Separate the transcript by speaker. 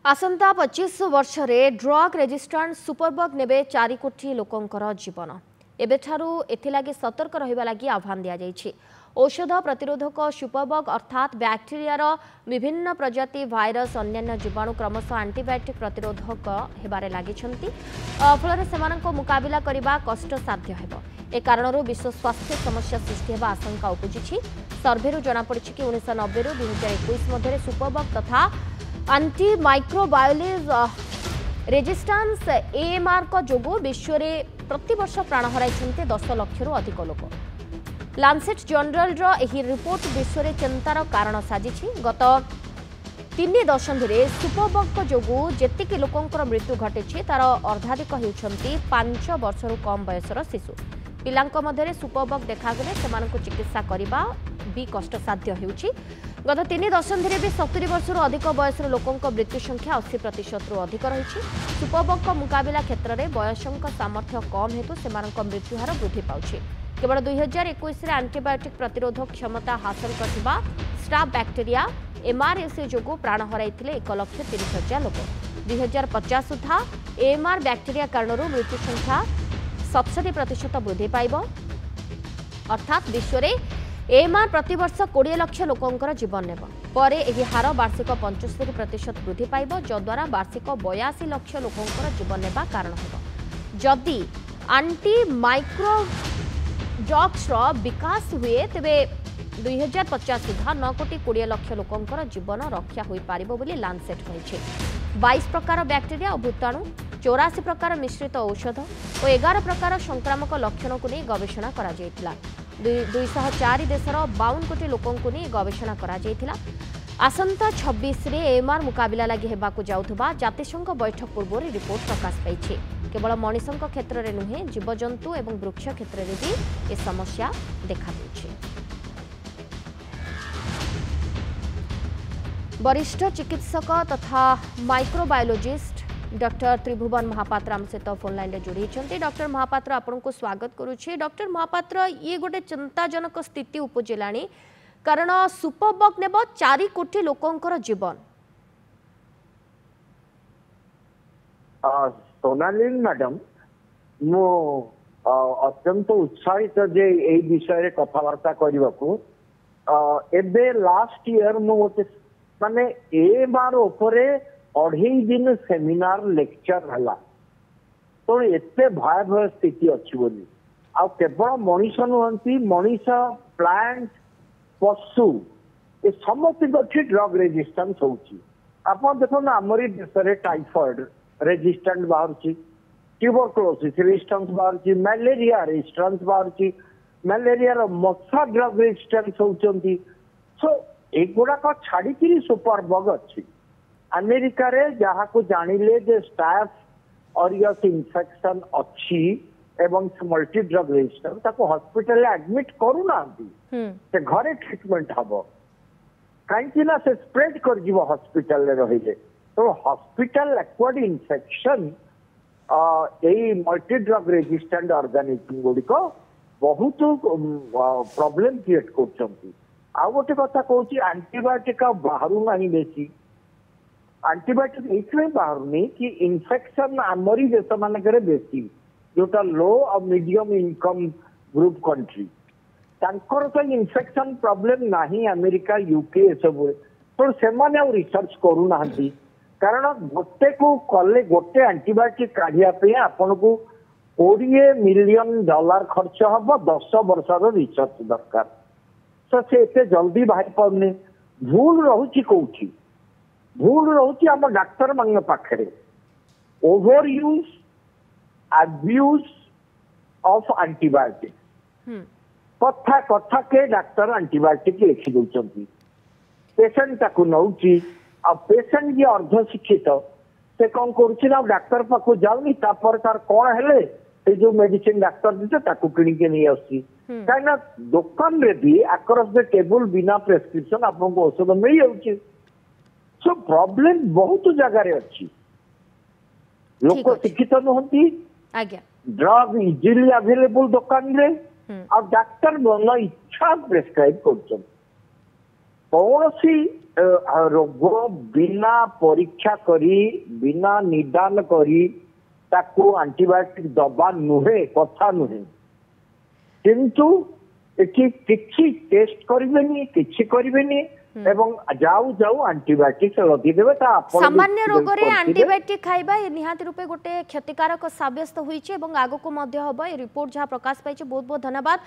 Speaker 1: आसंता 25 वर्ष रे drug रेजिस्ट्रांट superbug नेबे 4 कोटी लोकंकर जीवन एबेठारू एथिलागी सतर्क रहिबा लागि आह्वान दिया जायछि। औषध प्रतिरोधक सुपरबग अर्थात बैक्टेरियार विभिन्न प्रजाति भाइरस अन्य जीवाणु क्रमशः एंटीबायोटिक प्रतिरोधक हेबारे लागिछंती फल सेमानक मुकाबिला करबा कष्टसाध्य हेबो। ए कारणरू विश्व स्वास्थ्य समस्या सृष्टि हेबा आशंका उपजिछि। सर्वेरू जଣା पड़िछि कि 1990 रु 2021 मध्य सुपरबग तथा एंटी माइक्रोबायोलिज रेजिस्टेंस एएमआर को जोगु विश्व में प्रति वर्ष प्राण हराई 10 लाख रु अधिक लोक। लांसेट जर्नल एही रिपोर्ट विश्व में चिंतार कारण साजिछि। गत 3 दशंधि सुपरबग जोगु जेतिकी लोकंकर मृत्यु घटी तार अर्धाधिक होउछंती 5 वर्ष रु कम बयसर शिशु। पिलांक मध्यरे सुपरबग देखागले सेमानकु चिकित्सा करिबा भी कष्टसाध्य हेउछि। गत 3 दशंधि भी 70 वर्ष रु अधिक बयसर लोकंक मृत्यु संख्या 80% रु अधिक रही। सुपरबग मुकाबिला क्षेत्र में बयसंक सामर्थ्य कम हेतु सेमानक मृत्युहार वृद्धि पाउछि। केवल 2021 रे एंटीबायोटिक प्रतिरोधक क्षमता हासिल करथिबा स्टाफ बैक्टेरिया एमआरएसए जोगु प्राण हराइथिले 1,30,000 लोक। 2050 सुधा एएमआर बैक्टेरिया कारणरू मृत्यु संख्या 67% वृद्धि पाइब। अर्थात विश्व में एएमआर प्रतिवर्ष 20 लाख लोकंकर जीवन नेब परे एही हार वार्षिक 75% वृद्धि पाइब, जद्वारा वार्षिक 82 लाख लोकंकर जीवन नेबा कारण हेब। जदि एंटी माइक्रो ड्रग्स विकास हुए तेबे 2050 सुधा 9 कोटी 20 लाख लोकंकर जीवन रक्षा होई पारिबो बोली लांसेट कहिछि। 22 प्रकार बैक्टेरिया और भूताणु, 84 प्रकार मिश्रित औषध और 11 प्रकार संक्रामक लक्षण को नहीं गवेषणा करा जायतिला। 204 देशर 52 कोटी लोकों को नहीं गवेषणा करा जायतिला। आसंता 26 रे एएमआर मुकाबिला लागि हेबाकु जाउथबा जातिसंघ बैठक पूर्व रिपोर्ट प्रकाश पाइछि। केवल मनुष्यक क्षेत्र में नुहे जीवजंतु और वृक्ष क्षेत्र में भी ए समस्या देखा देछि। वरिष्ठ चिकित्सक तथा माइक्रोबायोलॉजिस्ट डॉक्टर त्रिभुवन महापात्र आम सहित फोन लाइन रे जोड़ी छंती। डॉक्टर महापात्र आपन को स्वागत करुछि। डॉक्टर महापात्र ये गोटे चिंताजनक स्थिति उपजिलानी कारण सुपरबग नेब 4 कोटी लोकंकर जीवन।
Speaker 2: सोनालीन मैडम मु अत्यंत उत्साहित जे ए विषय रे कथावार्ता करबाकू एबे लास्ट ईयर मु गोटे माने ए बार उपरे 2.5 दिन सेमिनार लेक्चर हला तो एते भयावह स्थिति अच्छी बोली आ केवल मनीष नुहंती मनीष प्लांट पशु ए समस्त अच्छी ड्रग रेजिस्टेंस होची। आपण देखो ना हमरी देश रे टाइफॉइड रेजिस्टेंट बाहरची, ट्यूबरकुलोसिस रेजिस्टेंस बाहरची, मलेरिया रेजिस्टेंस बाहरची, मलेरिया रो मच्छा ड्रग रेजिस्टेंस होचंती। सो एगुड़ा को छाड़ी किरी सुपरबग अच्छी। अमेरिका रे जहाँ को जानिले जे स्टाफ ऑरियस इन्फेक्शन अच्छी एवं मल्टी ड्रग रेजिस्टेंस ताको हॉस्पिटल एडमिट करू नांती से घरे ट्रीटमेंट हबो काहेकि ना से स्प्रेड कर जीवो हॉस्पिटल रे रहिले। तो हॉस्पिटल एक्वायर्ड इन्फेक्शन ए मल्टी ड्रग रेजिस्टेंट ऑर्गेनिज्म गुडी को बहुत प्रॉब्लम क्रिएट करछंती। आ गोटे कथा कहूची एंटीबायोटिक बाहरु नहीं बेसी एंटीबायोटिक इसमें बाहरनी कि इन्फेक्शन आमरी देश मानकरे बेसी जोटा लो और मीडियम इनकम ग्रुप कंट्री तांकर तो इन्फेक्शन प्रॉब्लम नहीं अमेरिका यूके सब तो से माने रिसर्च करू नाहंती कारण गोटे को कले गोटे एंटीबायोटिक काढ़िया पे आपन को 20 मिलियन डॉलर खर्च हबो 10 वर्षर रिसर्च दरकार। तो से एते जल्दी बाहर पड़ने भूल रहुची कोठी भूल रहुची हम डॉक्टर मन पाखरे over use abuse of antibiotic कथा कथा के डॉक्टर एंटीबायोटिक लिखि दउचंती पेशेंट ताकू नउची आ पेशेंट जे अर्ध शिक्षित से कौन करुची ना डॉक्टर पाखु जाउनी तापर तार कोन हेले ए जो मेडिसिन डॉक्टर दिते ताकू किनी के नहीं आसी काइना दुकान रे भी अक्रॉस द टेबल बिना प्रेस्क्रिप्शन आपन को औषध मिल जाउची। सो प्रॉब्लम बहुत जगह रे अछि लोक शिक्षित नहंती
Speaker 1: आज्ञा
Speaker 2: ड्रग इजिली अवेलेबल दुकान रे और डॉक्टर मन इच्छा प्रेस्क्राइब करछन कौन सी रोग बिना परीक्षा करी बिना निदान करी ताको एंटीबायोटिक दबा नुहे कथा नुहे किंतु एठी किछि टेस्ट करिवेनी किछि करिवेनी एवं जाऊ जाऊ एंटीबायोटिक लगी देबे ता आपण
Speaker 1: सामान्य रोग रे एंटीबायोटिक खाइबा ये निहाती रूपे गोटे क्षतिकारक साब्यस्त होईचे एवं आगो को मध्य हबो ए रिपोर्ट जहाँ प्रकाश पाइছে बहुत बहुत धन्यवाद।